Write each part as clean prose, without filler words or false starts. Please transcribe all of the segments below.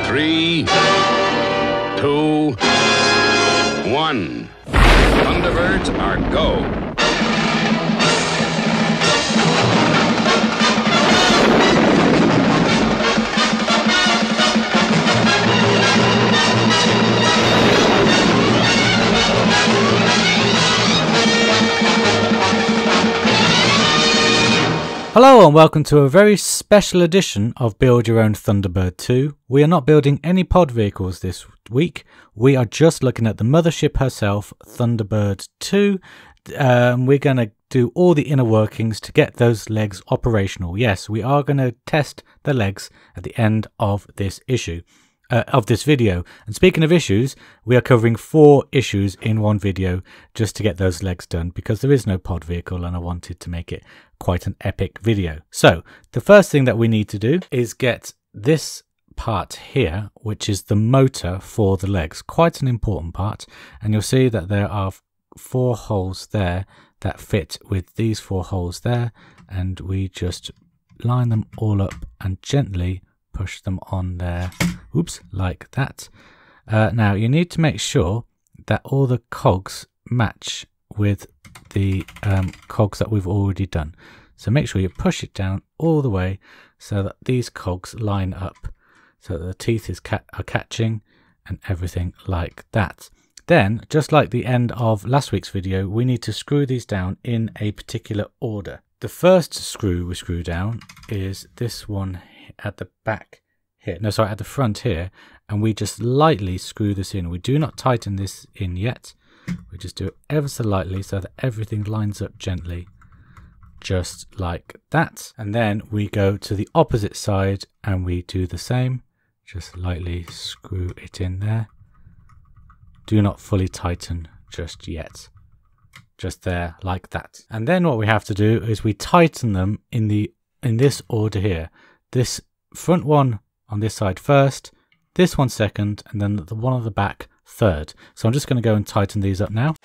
3, 2, 1. Thunderbirds are go. Hello and welcome to a very special edition of Build Your Own Thunderbird 2. We are not building any pod vehicles this week. We are just looking at the mothership herself, Thunderbird 2. We're going to do all the inner workings to get those legs operational. Yes, we are going to test the legs at the end of this issue. Of this video. And speaking of issues, we are covering 4 issues in one video just to get those legs done because there is no pod vehicle and I wanted to make it quite an epic video. So the first thing that we need to do is get this part here, which is the motor for the legs. Quite an important part, and you'll see that there are 4 holes there that fit with these 4 holes there, and we just line them all up and gently push them on there, oops, like that. Now you need to make sure that all the cogs match with the cogs that we've already done. So make sure you push it down all the way so that these cogs line up, so that the teeth are catching and everything like that. Then, just like the end of last week's video, we need to screw these down in a particular order. The first screw we screw down is this one at the back here, no sorry, at the front here, and we just lightly screw this in. We do not tighten this in yet, we just do it ever so lightly so that everything lines up gently, just like that. And then we go to the opposite side and we do the same, just lightly screw it in there. Do not fully tighten just yet, just there like that. And then what we have to do is we tighten them in this order here. This front one on this side first, this one second, and then the one on the back third. So I'm just going to go and tighten these up now.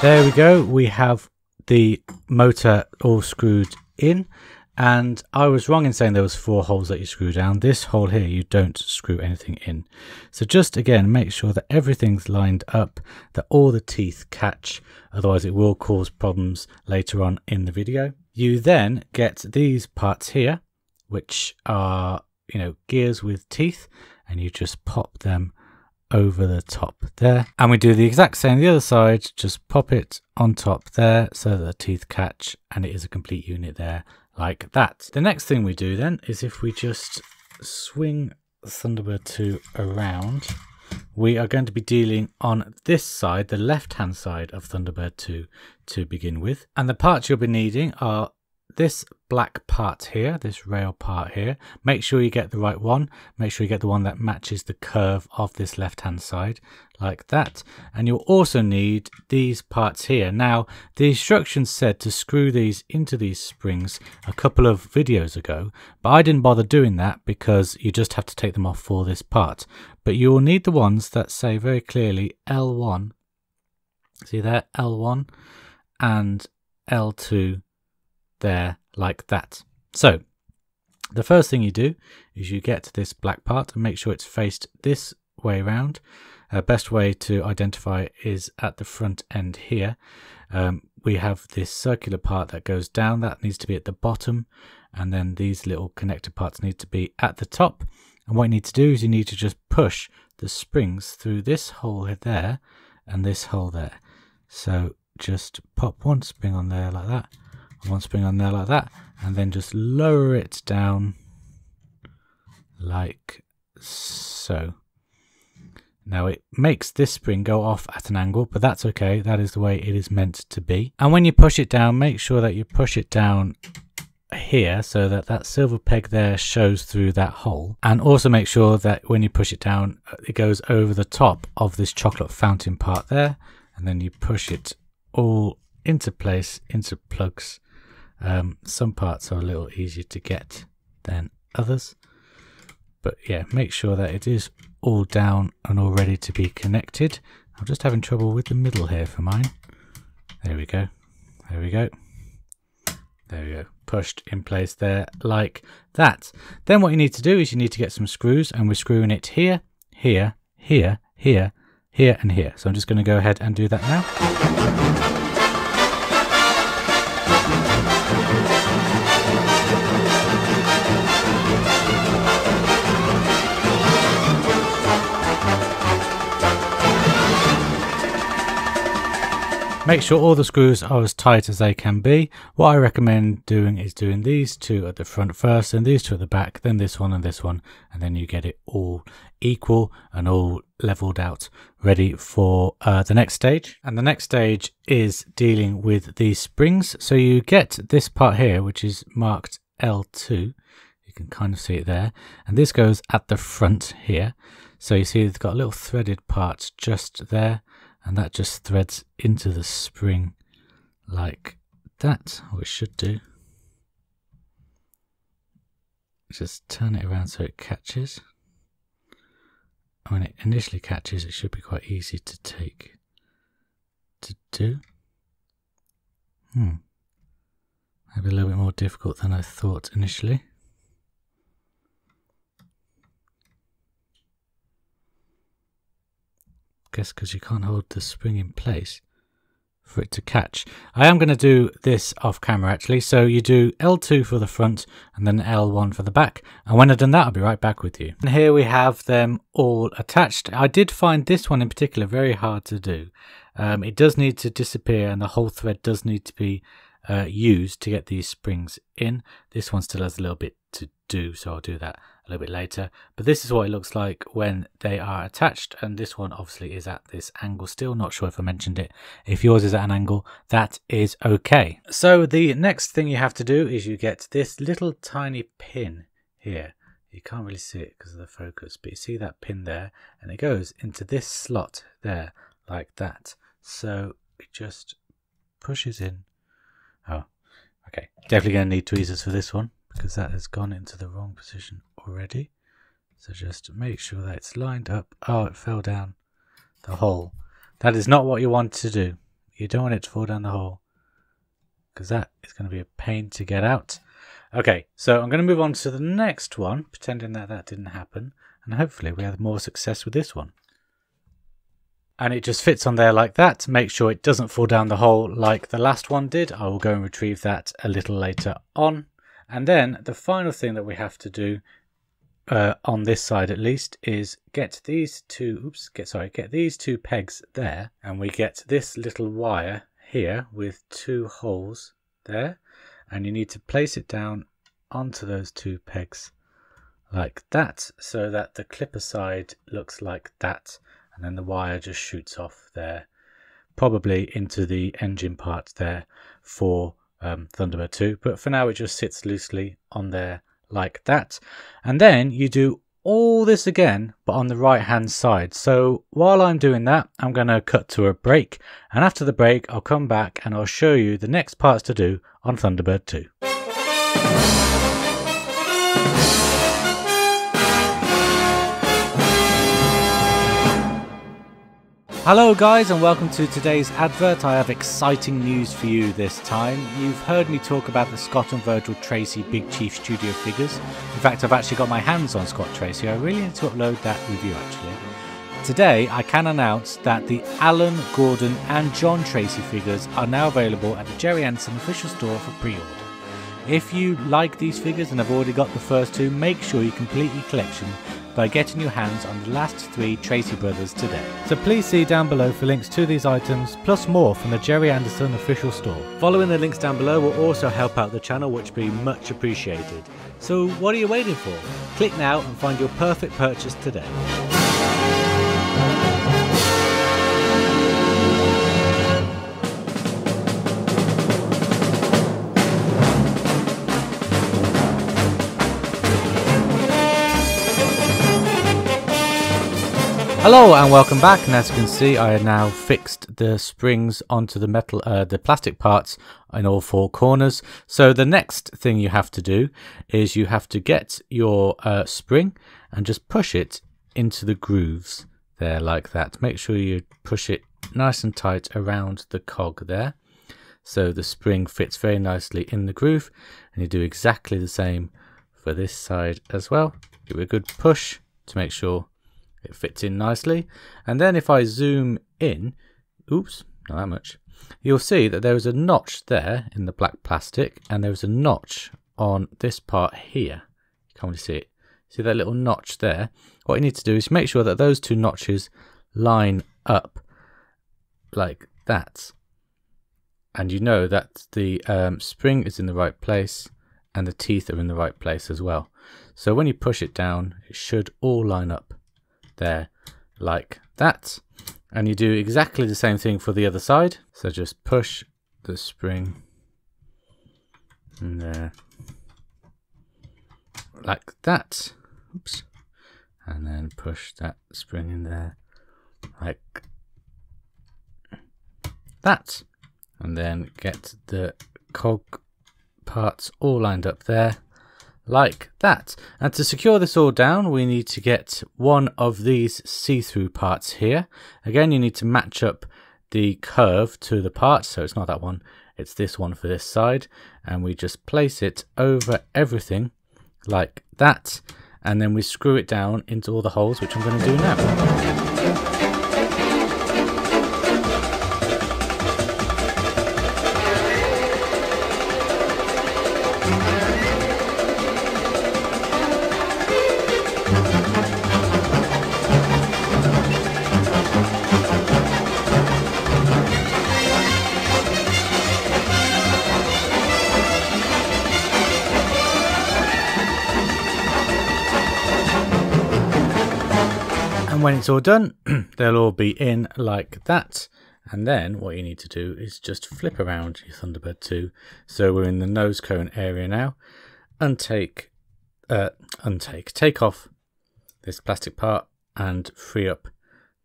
There we go, we have the motor all screwed in, and I was wrong in saying there was 4 holes that you screw down. This hole here you don't screw anything in. So just again make sure that everything's lined up, that all the teeth catch, otherwise it will cause problems later on in the video. You then get these parts here, which are, you know, gears with teeth, and you just pop them over the top there. And we do the exact same the other side, just pop it on top there so that the teeth catch, and it is a complete unit there like that. The next thing we do then is if we just swing Thunderbird 2 around, we are going to be dealing on this side, the left hand side of Thunderbird 2 to begin with. And the parts you'll be needing are this black part here, this rail part here. Make sure you get the right one. Make sure you get the one that matches the curve of this left hand side like that. And you'll also need these parts here. Now the instructions said to screw these into these springs a couple of videos ago, but I didn't bother doing that because you just have to take them off for this part. But you will need the ones that say very clearly L1, see there, L1 and L2 there like that. So the first thing you do is you get this black part and make sure it's faced this way around. Best way to identify is at the front end here. We have this circular part that goes down, that needs to be at the bottom, and then these little connector parts need to be at the top. And what you need to do is you need to just push the springs through this hole there and this hole there. So just pop one spring on there like that, one spring on there like that, and then just lower it down like so. Now it makes this spring go off at an angle, but that's okay, that is the way it is meant to be. And when you push it down, make sure that you push it down here so that that silver peg there shows through that hole, and also make sure that when you push it down it goes over the top of this chocolate fountain part there, and then you push it all into place, into plugs. Some parts are a little easier to get than others, but yeah, make sure that it is all down and all ready to be connected. I'm just having trouble with the middle here for mine. There we go, there we go. There we go, pushed in place there like that. Then what you need to do is you need to get some screws, and we're screwing it here, here, here, here, here and here. So I'm just going to go ahead and do that now. Make sure all the screws are as tight as they can be. What I recommend doing is doing these two at the front first, and these two at the back, then this one, and then you get it all equal and all leveled out, ready for the next stage. And the next stage is dealing with these springs. So you get this part here, which is marked L2. You can kind of see it there. And this goes at the front here. So you see it's got a little threaded part just there. And that just threads into the spring like that, or it should do. Just turn it around so it catches. When it initially catches, it should be quite easy to do. Maybe a little bit more difficult than I thought initially. Guess because you can't hold the spring in place for it to catch. I am going to do this off camera actually. So you do L2 for the front and then L1 for the back. And when I've done that, I'll be right back with you. And here we have them all attached. I did find this one in particular very hard to do. It does need to disappear, and the whole thread does need to be used to get these springs in. This one still has a little bit to do, so I'll do that a little bit later. But this is what it looks like when they are attached, and this one obviously is at this angle still. Not sure if I mentioned it. If yours is at an angle, that is okay. So the next thing you have to do is you get this little tiny pin here. You can't really see it because of the focus, but you see that pin there, and it goes into this slot there like that. So it just pushes in. Oh, okay. Definitely going to need tweezers for this one, because that has gone into the wrong position already. So just make sure that it's lined up. Oh, it fell down the hole. That is not what you want to do. You don't want it to fall down the hole, because that is going to be a pain to get out. Okay, so I'm going to move on to the next one, pretending that that didn't happen, and hopefully we have more success with this one. And it just fits on there like that. Make sure it doesn't fall down the hole like the last one did. I will go and retrieve that a little later on. And then the final thing that we have to do on this side at least is get these two get these two pegs there, and we get this little wire here with two holes there, and you need to place it down onto those two pegs like that, so that the clipper side looks like that, and then the wire just shoots off there, probably into the engine part there for Thunderbird 2, but for now it just sits loosely on there like that. And then you do all this again, but on the right hand side. So while I'm doing that, I'm going to cut to a break, and after the break I'll come back and I'll show you the next parts to do on Thunderbird 2. Hello guys, and welcome to today's advert. I have exciting news for you this time. You've heard me talk about the Scott and Virgil Tracy Big Chief Studio figures. In fact, I've actually got my hands on Scott Tracy. I really need to upload that review actually. Today I can announce that the Alan, Gordon and John Tracy figures are now available at the Jerry Anderson official store for pre-order. If you like these figures and have already got the first two, make sure you complete your collection by getting your hands on the last three Tracy brothers today. So please see down below for links to these items, plus more from the Jerry Anderson official store. Following the links down below will also help out the channel, which would be much appreciated. So what are you waiting for? Click now and find your perfect purchase today. Hello and welcome back, and as you can see I have now fixed the springs onto the metal, the plastic parts in all four corners. So the next thing you have to do is you have to get your spring and just push it into the grooves there like that. Make sure you push it nice and tight around the cog there. so the spring fits very nicely in the groove, and you do exactly the same for this side as well. Give it a good push to make sure it fits in nicely, and then if I zoom in, oops, not that much, you'll see that there is a notch there in the black plastic, and there's a notch on this part here. You can't really see it. See that little notch there? What you need to do is make sure that those two notches line up like that, and you know that the spring is in the right place and the teeth are in the right place as well. So when you push it down, it should all line up there like that, and you do exactly the same thing for the other side. So just push the spring in there like that. Oops. And then push that spring in there like that, and then get the cog parts all lined up there like that. And to secure this all down, we need to get one of these see-through parts here. Again, you need to match up the curve to the part, so it's not that one, it's this one for this side, and we just place it over everything like that, and then we screw it down into all the holes, which I'm going to do now. And when it's all done, they'll all be in like that. And then what you need to do is just flip around your Thunderbird 2. So we're in the nose cone area now. Take off this plastic part and free up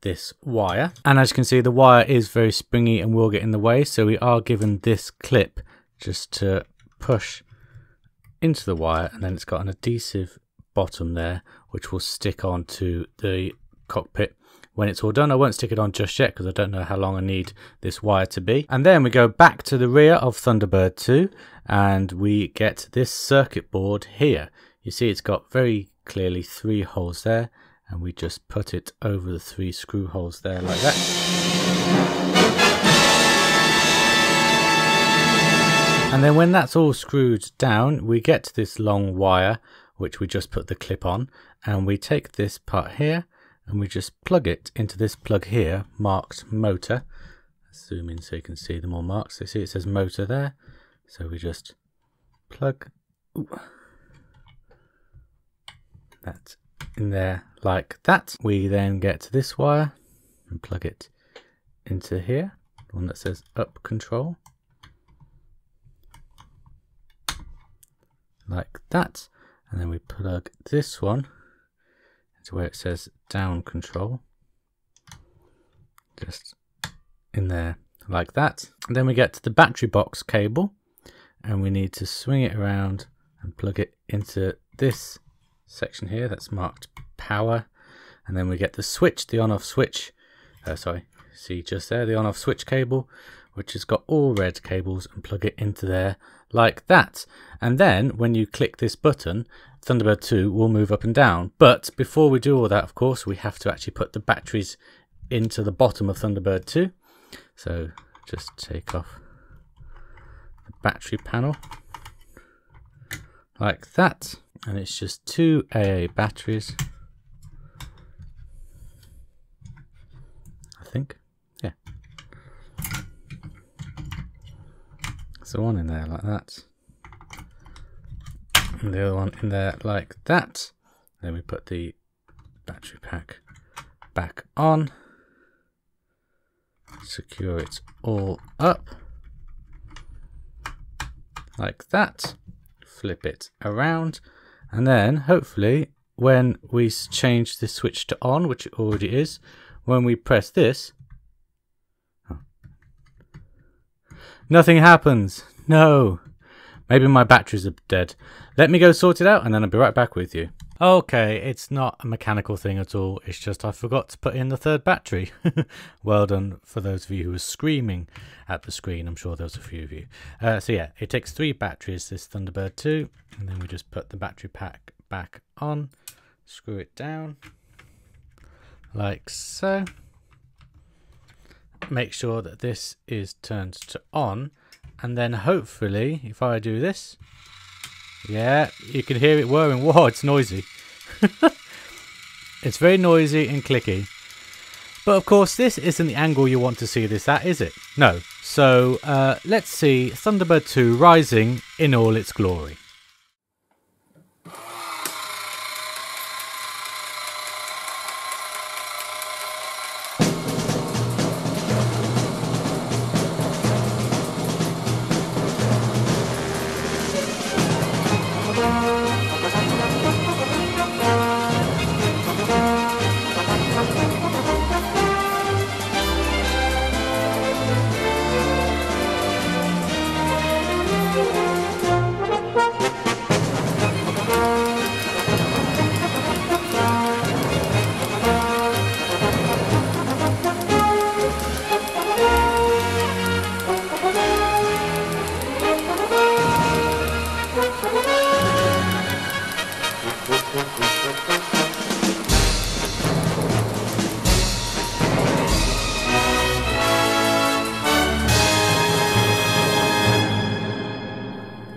this wire. And as you can see, the wire is very springy and will get in the way. So we are given this clip just to push into the wire, and then it's got an adhesive bottom there, which will stick onto the cockpit when it's all done. I won't stick it on just yet because I don't know how long I need this wire to be. And then we go back to the rear of Thunderbird 2 and we get this circuit board here. You see it's got very clearly 3 holes there, and we just put it over the 3 screw holes there like that. And then when that's all screwed down, we get this long wire which we just put the clip on, and we take this part here and we just plug it into this plug here marked motor. Let's zoom in so you can see the more marks. So see it says motor there, so we just plug that in there like that. We then get this wire and plug it into here, the one that says up control, like that. And then we plug this one into where it says down control, just in there like that. And then we get to the battery box cable, and we need to swing it around and plug it into this section here that's marked power. And then we get the switch, the on off switch, see just there, the on off switch cable, which has got all red cables, and plug it into there like that. And then when you click this button, Thunderbird 2 will move up and down. But before we do all that, of course, we have to actually put the batteries into the bottom of Thunderbird 2. So just take off the battery panel like that, and it's just 2 AA batteries, I think. Yeah, so one in there like that, and the other one in there like that. Then we put the battery pack back on, secure it all up like that, flip it around, and then hopefully when we change the switch to on, which it already is, when we press this, nothing happens. No, maybe my batteries are dead. Let me go sort it out and then I'll be right back with you. Okay, it's not a mechanical thing at all. It's just I forgot to put in the third battery. Well done for those of you who were screaming at the screen. I'm sure there was a few of you. So yeah, it takes 3 batteries, this Thunderbird 2. And then we just put the battery pack back on. Screw it down. Like so. Make sure that this is turned to on. And then hopefully, if I do this... Yeah, you can hear it whirring. Whoa, it's noisy. It's very noisy and clicky. But of course, this isn't the angle you want to see this at, is it? No. So let's see Thunderbird 2 rising in all its glory.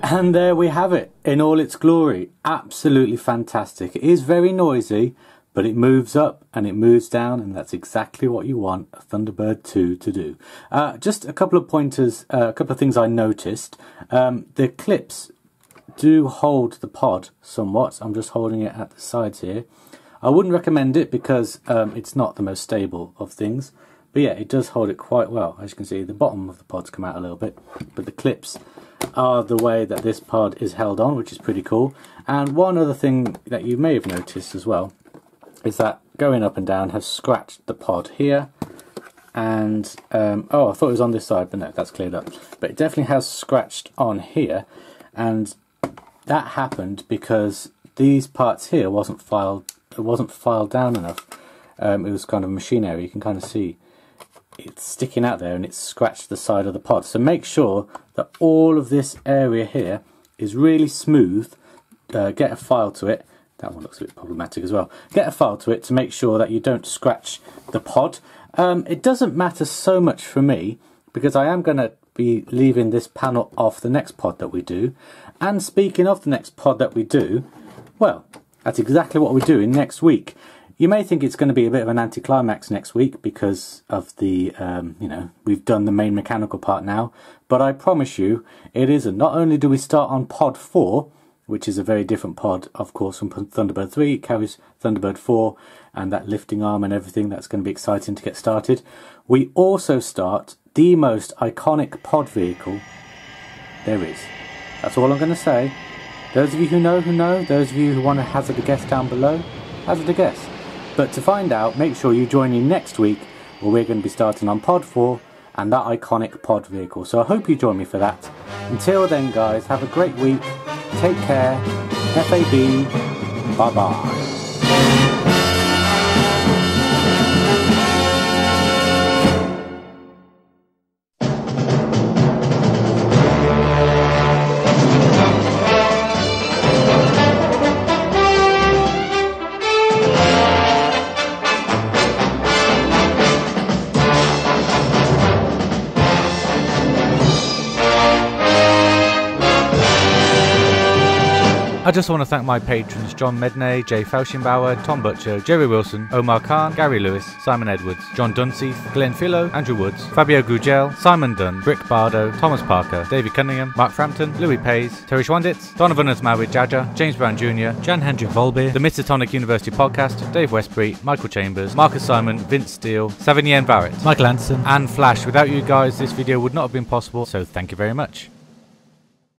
And there we have it in all its glory. Absolutely fantastic. It is very noisy, but it moves up and it moves down, and that's exactly what you want a Thunderbird 2 to do. Just a couple of pointers, a couple of things I noticed. The clips do hold the pod somewhat. I'm just holding it at the sides here. I wouldn't recommend it because it's not the most stable of things. But yeah, it does hold it quite well. As you can see, the bottom of the pod's come out a little bit, but the clips are the way that this pod is held on, which is pretty cool. And one other thing that you may have noticed as well is that going up and down has scratched the pod here. And oh, I thought it was on this side, but no, that's cleared up. But it definitely has scratched on here, and that happened because these parts here wasn't filed down enough. It was kind of machine area. You can kind of see it's sticking out there, and it's scratched the side of the pod. So make sure that all of this area here is really smooth. Get a file to it. That one looks a bit problematic as well. Get a file to it to make sure that you don't scratch the pod. It doesn't matter so much for me because I am going to be leaving this panel off the next pod that we do. And speaking of the next pod that we do, well, that's exactly what we're doing next week. You may think it's going to be a bit of an anticlimax next week because of the, you know, we've done the main mechanical part now. But I promise you, it isn't. Not only do we start on pod 4, which is a very different pod, of course, from Thunderbird 3. It carries Thunderbird 4 and that lifting arm and everything. That's going to be exciting to get started. We also start the most iconic pod vehicle there is. That's all I'm going to say. Those of you who know, those of you who want to hazard a guess down below, hazard a guess. But to find out, make sure you join me next week where we're going to be starting on pod 4 and that iconic pod vehicle. So I hope you join me for that. Until then, guys, have a great week. Take care. FAB. Bye-bye. I just want to thank my patrons John Medney, Jay Fauschenbauer, Tom Butcher, Jerry Wilson, Omar Khan, Gary Lewis, Simon Edwards, John Dunseith, Glenn Philo, Andrew Woods, Fabio Gugel, Simon Dunn, Brick Bardo, Thomas Parker, David Cunningham, Mark Frampton, Louis Pays, Terry Schwanditz, Donovan Asmawi Jaja, James Brown Jr., Jan Hendrik Volbeer, the Mitzatonic University Podcast, Dave Westbury, Michael Chambers, Marcus Simon, Vince Steele, Savigny Barrett, Michael Anderson, and Flash. Without you guys, this video would not have been possible, so thank you very much.